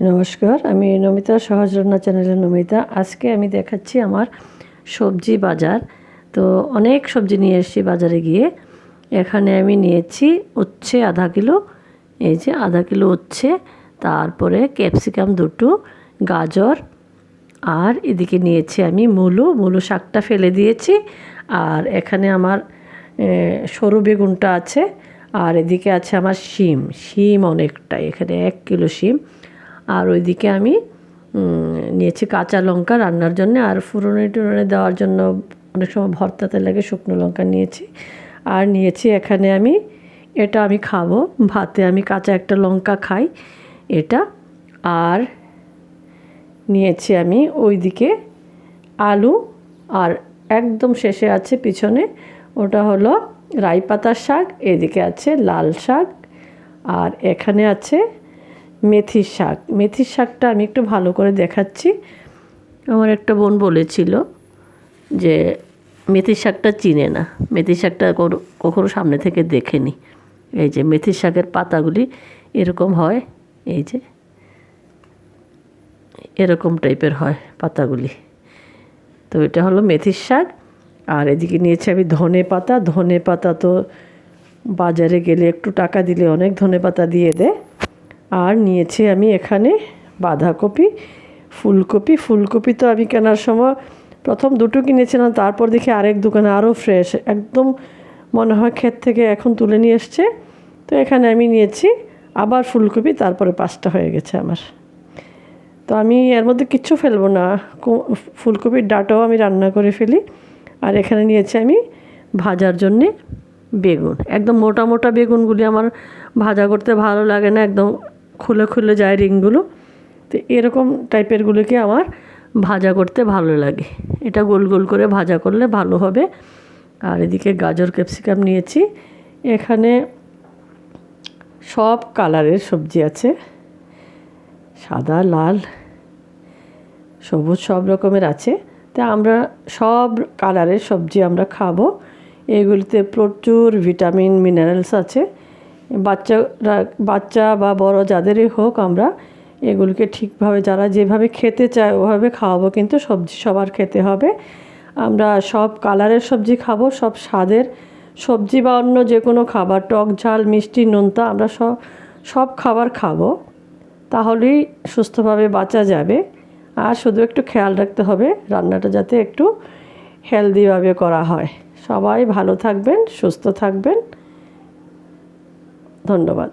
নমস্কার, আমি নমিতা সহজ রান্না চ্যানেলের নমিতা। আজকে আমি দেখাচ্ছি আমার সবজি বাজার। তো অনেক সবজি নিয়ে এসেছি বাজারে গিয়ে। এখানে আমি নিয়েছি উচ্ছে আধা কিলো, এই যে আধা কিলো উচ্ছে, তারপরে ক্যাপসিকাম দুটো, গাজর, আর এদিকে নিয়েছি আমি মূলো শাকটা ফেলে দিয়েছি। আর এখানে আমার সরু বেগুনটা আছে। আর এদিকে আছে আমার শিম অনেকটাই, এখানে 1 কিলো শিম। আর ওইদিকে আমি নিয়েছি কাঁচা লঙ্কা রান্নার জন্য, আর ফোড়নে টোড়নে দেওয়ার জন্য অনেক সময় ভর্তাতে লাগে শুকনো লঙ্কা নিয়েছি। আর নিয়েছি এখানে আমি এটা আমি খাবো ভাতে, আমি কাঁচা একটা লঙ্কা খাই এটা। আর নিয়েছি আমি ওইদিকে আলু, আর একদম শেষে আছে পিছনে, ওটা হলো রাই পাতার শাক। এদিকে আছে লাল শাক, আর এখানে আছে মেথির শাকটা আমি একটু ভালো করে দেখাচ্ছি। আমার একটা বোন বলেছিল যে মেথির শাকটা চিনে না, মেথির শাকটা কখনো সামনে থেকে দেখেনি। এই যে মেথির শাকের পাতাগুলি এরকম হয়, এই যে এরকম টাইপের হয় পাতাগুলি। তো এটা হলো মেথির শাক। আর এদিকে নিয়েছি আমি ধনে পাতা। তো বাজারে গেলে একটু টাকা দিলে অনেক ধনে পাতা দিয়ে দেয়। আর নিয়েছি আমি এখানে বাঁধাকপি, ফুলকপি তো আমি কেনার সময় প্রথম দুটো কিনেছিলাম, তারপর দেখি আরেক দোকানে আরও ফ্রেশ, একদম মনে হয় ক্ষেত থেকে এখন তুলে নিয়ে এসছে। তো এখানে আমি নিয়েছি আবার ফুলকপি, তারপরে 5টা হয়ে গেছে আমার। তো আমি এর মধ্যে কিচ্ছু ফেলবো না, ফুলকপির ডাঁটাও আমি রান্না করে ফেলি। আর এখানে নিয়েছি আমি ভাজার জন্যে বেগুন, একদম মোটা মোটা বেগুনগুলি আমার ভাজা করতে ভালো লাগে না, একদম খুলে যায় রিংগুলো। তো এরকম টাইপেরগুলোকে আমার ভাজা করতে ভালো লাগে, এটা গোল গোল করে ভাজা করলে ভালো হবে। আর এদিকে গাজর ক্যাপসিকাম নিয়েছি। এখানে সব কালারের সবজি আছে, সাদা লাল সবুজ সব রকমের আছে। তা আমরা সব কালারের সবজি আমরা খাবো। এগুলিতে প্রচুর ভিটামিন মিনারেলস আছে। বাচ্চা বা বড় যাদেরই হোক, আমরা এগুলিকে ঠিকভাবে যারা যেভাবে খেতে চায় ওভাবে খাওয়াবো, কিন্তু সবজি সবার খেতে হবে। আমরা সব কালারের সবজি খাবো, সব স্বাদের সবজি বা অন্য যে কোনো খাবার, টক ঝাল মিষ্টি নোনতা, আমরা সব খাবার খাবো, তাহলেই সুস্থভাবে বাঁচা যাবে। আর শুধু একটু খেয়াল রাখতে হবে রান্নাটা যাতে একটু হেলদিভাবে করা হয়। সবাই ভালো থাকবেন, সুস্থ থাকবেন। ধন্যবাদ।